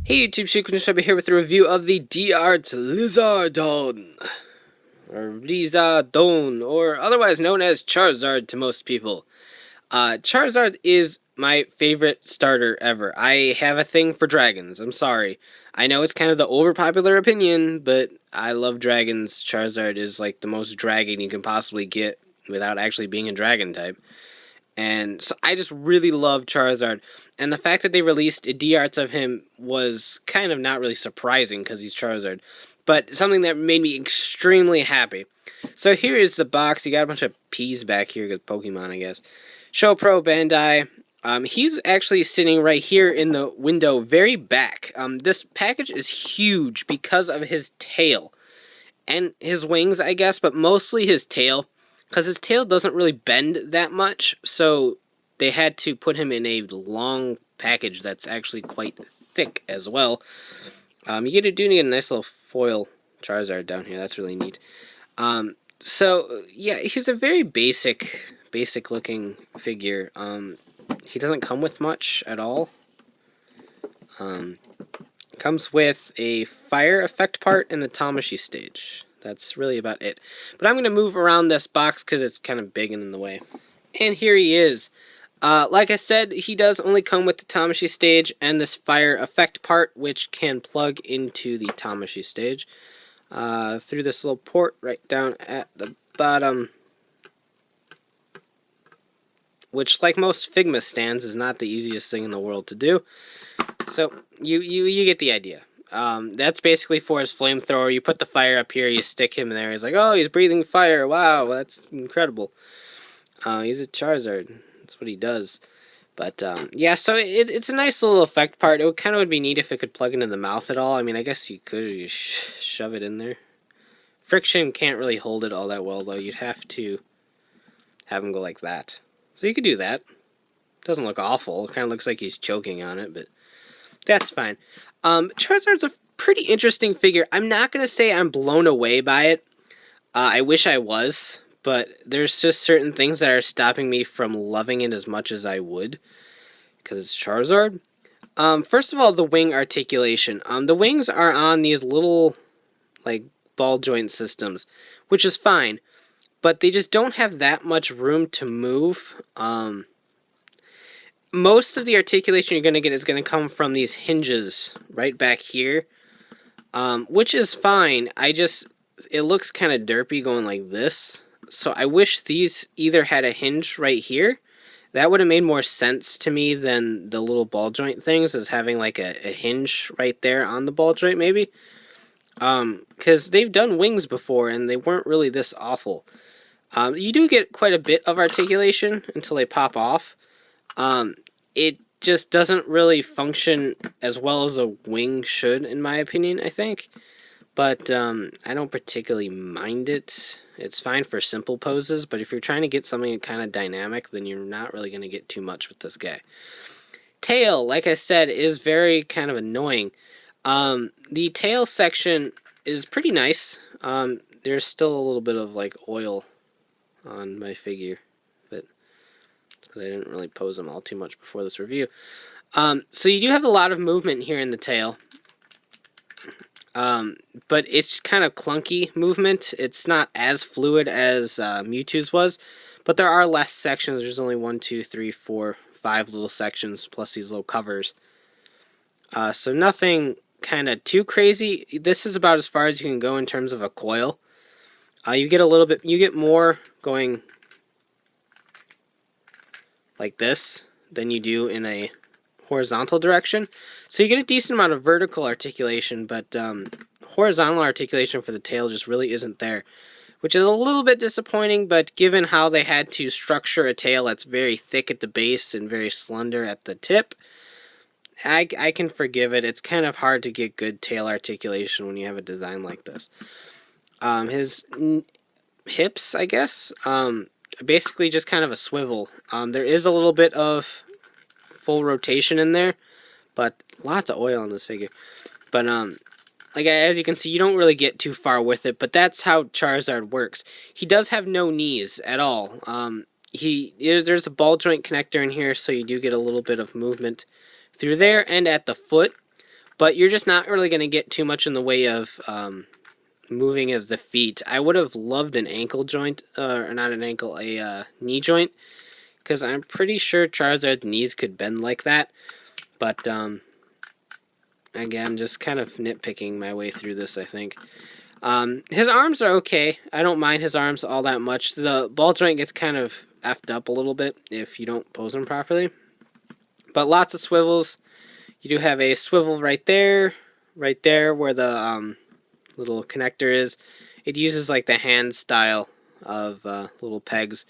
Hey YouTube, Shukunishaba here with a review of the D-Arts Lizardon, or otherwise known as Charizard to most people. Charizard is my favorite starter ever. I have a thing for dragons, I'm sorry. I know it's kind of the overpopular opinion, but I love dragons. Charizard is like the most dragon you can possibly get without actually being a dragon type. And so I just really love Charizard. And the fact that they released a D-Arts of him was kind of not really surprising because he's Charizard. But something that made me extremely happy. So here is the box. You got a bunch of P's back here because Pokemon, I guess. Show Pro Bandai. He's actually sitting right here in the window very back. This package is huge because of his tail. And his wings, I guess, but mostly his tail. Because his tail doesn't really bend that much, so they had to put him in a long package that's actually quite thick as well. You do need a nice little foil Charizard down here. That's really neat. So, yeah, he's a very basic looking figure. He doesn't come with much at all. Comes with a fire effect part in the Tamashii Stage. That's really about it. But I'm going to move around this box because it's kind of big and in the way. And here he is. Like I said, he does only come with the Tamashii Stage and this fire effect part, which can plug into the Tamashii Stage. Through this little port right down at the bottom. Which, like most Figma stands, is not the easiest thing in the world to do. So, you get the idea. That's basically for his flamethrower. You put the fire up here, you stick him there. He's like, oh, he's breathing fire. Wow, that's incredible. He's a Charizard. That's what he does. But, yeah, so it's a nice little effect part. It kind of would be neat if it could plug into the mouth at all. I mean, I guess you could shove it in there. Friction can't really hold it all that well, though. You'd have to have him go like that. So you could do that. Doesn't look awful. It kind of looks like he's choking on it, but that's fine. Charizard's a pretty interesting figure. I'm not going to say I'm blown away by it. I wish I was, but there's just certain things that are stopping me from loving it as much as I would, because it's Charizard. First of all, the wing articulation. The wings are on these little, like, ball joint systems, which is fine, but they just don't have that much room to move. Most of the articulation you're going to get is going to come from these hinges right back here, which is fine. It looks kind of derpy going like this, so I wish these either had a hinge right here. That would have made more sense to me than the little ball joint things, as having like a hinge right there on the ball joint maybe. Because they've done wings before and they weren't really this awful. You do get quite a bit of articulation until they pop off. It just doesn't really function as well as a wing should, in my opinion, I think. But I don't particularly mind it. It's fine for simple poses, but if you're trying to get something kind of dynamic, then you're not really going to get too much with this guy. Tail, like I said, is very kind of annoying. The tail section is pretty nice. There's still a little bit of like oil on my figure, but because I didn't really pose them all too much before this review. So you do have a lot of movement here in the tail, but it's kind of clunky movement. It's not as fluid as Mewtwo's was, but there are less sections. There's only 1, 2, 3, 4, 5 little sections, plus these little covers. So nothing kind of too crazy. This is about as far as you can go in terms of a coil. You get more going like this than you do in a horizontal direction. So you get a decent amount of vertical articulation, but horizontal articulation for the tail just really isn't there, which is a little bit disappointing, but given how they had to structure a tail that's very thick at the base and very slender at the tip, I can forgive it. It's kind of hard to get good tail articulation when you have a design like this. His hips, I guess, basically just kind of a swivel. There is a little bit of full rotation in there, but lots of oil on this figure. But like as you can see, you don't really get too far with it, but that's how Charizard works. He does have no knees at all. There's a ball joint connector in here, so you do get a little bit of movement through there and at the foot. but you're just not really going to get too much in the way of moving of the feet. I would have loved an ankle joint, or not an ankle, a knee joint, because I'm pretty sure Charizard's knees could bend like that. But again, just kind of nitpicking my way through this, I think. His arms are okay. I don't mind his arms all that much. The ball joint gets kind of effed up a little bit if you don't pose him properly. But lots of swivels. You do have a swivel right there where the little connector is. It uses like the hand style of little pegs.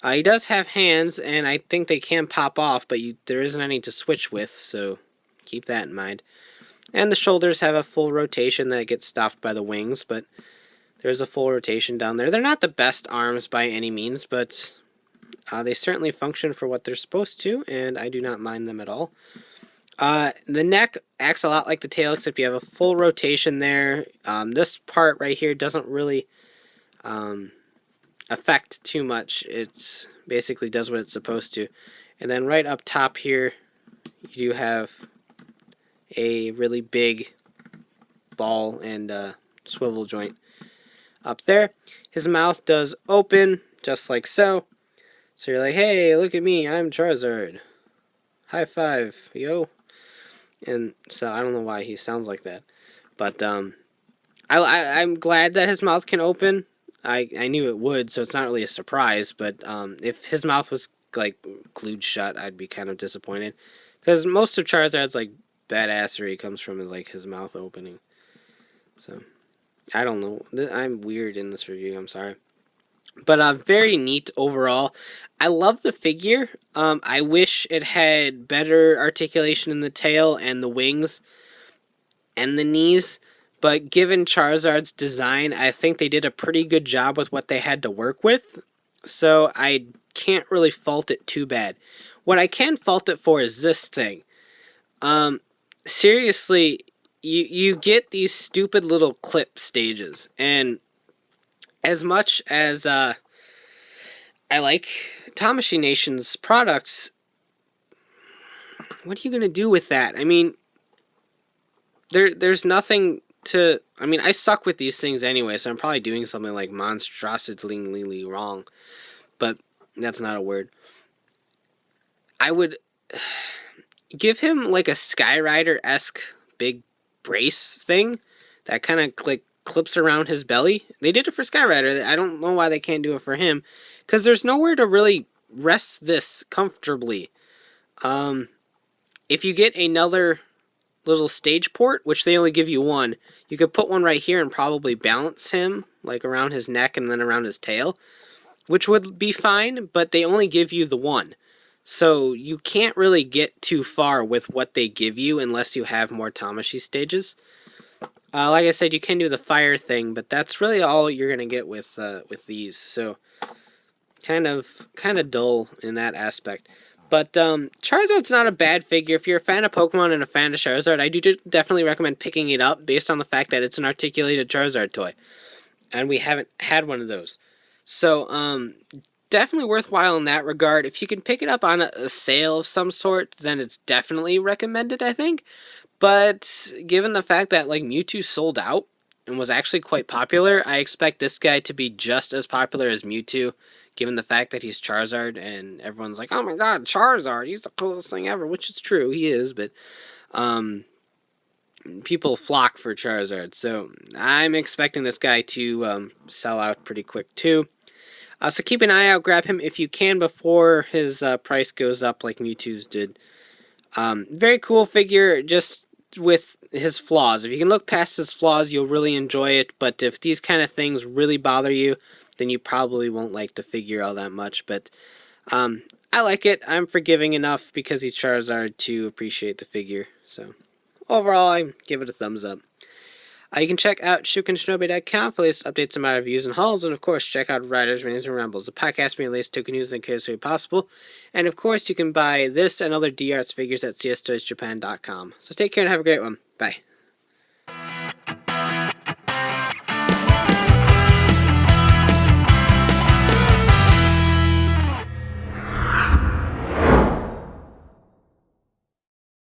He does have hands, and I think they can pop off, but there isn't any to switch with, so keep that in mind. And the shoulders have a full rotation that gets stopped by the wings, but there's a full rotation down there. They're not the best arms by any means, but they certainly function for what they're supposed to, and I do not mind them at all. The neck acts a lot like the tail, except you have a full rotation there. This part right here doesn't really affect too much. It basically does what it's supposed to. And then right up top here, you do have a really big ball and swivel joint up there. His mouth does open, just like so. So you're like, hey, look at me, I'm Charizard. High five, yo. And so I don't know why he sounds like that. But I'm glad that his mouth can open. I knew it would, so it's not really a surprise. But if his mouth was like glued shut, I'd be kind of disappointed. Because most of Charizard's like badassery comes from like his mouth opening. So I don't know. I'm weird in this review. I'm sorry. But very neat overall. I love the figure. I wish it had better articulation in the tail and the wings and the knees. But given Charizard's design, I think they did a pretty good job with what they had to work with. So I can't really fault it too bad. What I can fault it for is this thing. Seriously, you get these stupid little clip stages. And as much as I like Tamashii Nation's products, what are you going to do with that? I mean, there's nothing to... I mean, I suck with these things anyway, so I'm probably doing something like monstrously wrong. But that's not a word. I would give him like a Skyrider-esque big brace thing that kind of like clips around his belly. They did it for Skyrider. I don't know why they can't do it for him, because there's nowhere to really rest this comfortably. If you get another little stage port, which they only give you one, you could put one right here and probably balance him like around his neck and then around his tail, which would be fine, but they only give you the one. So you can't really get too far with what they give you unless you have more Tamashii stages. Like I said, you can do the fire thing, but that's really all you're gonna get with these. So kind of dull in that aspect. But Charizard's not a bad figure. If you're a fan of Pokemon and a fan of Charizard, I do definitely recommend picking it up based on the fact that it's an articulated Charizard toy, and we haven't had one of those. So definitely worthwhile in that regard. If you can pick it up on a sale of some sort, then it's definitely recommended, I think. But given the fact that like Mewtwo sold out and was actually quite popular, I expect this guy to be just as popular as Mewtwo, given the fact that he's Charizard and everyone's like, oh my god, Charizard, he's the coolest thing ever, which is true, he is, but people flock for Charizard, so I'm expecting this guy to sell out pretty quick too. So keep an eye out, grab him if you can before his price goes up like Mewtwo's did. Very cool figure, just with his flaws. If you can look past his flaws, you'll really enjoy it, but if these kind of things really bother you, then you probably won't like the figure all that much. But I like it. I'm forgiving enough because he's Charizard to appreciate the figure. So overall, I give it a thumbs up. You can check out shukenshinobi.com for latest updates on my reviews and hauls, and of course check out Riders, Rants, and Rambles, the podcast bringing the latest token news and accessory possible. And of course you can buy this and other D-Arts figures at cstoysjapan.com. So take care and have a great one. Bye.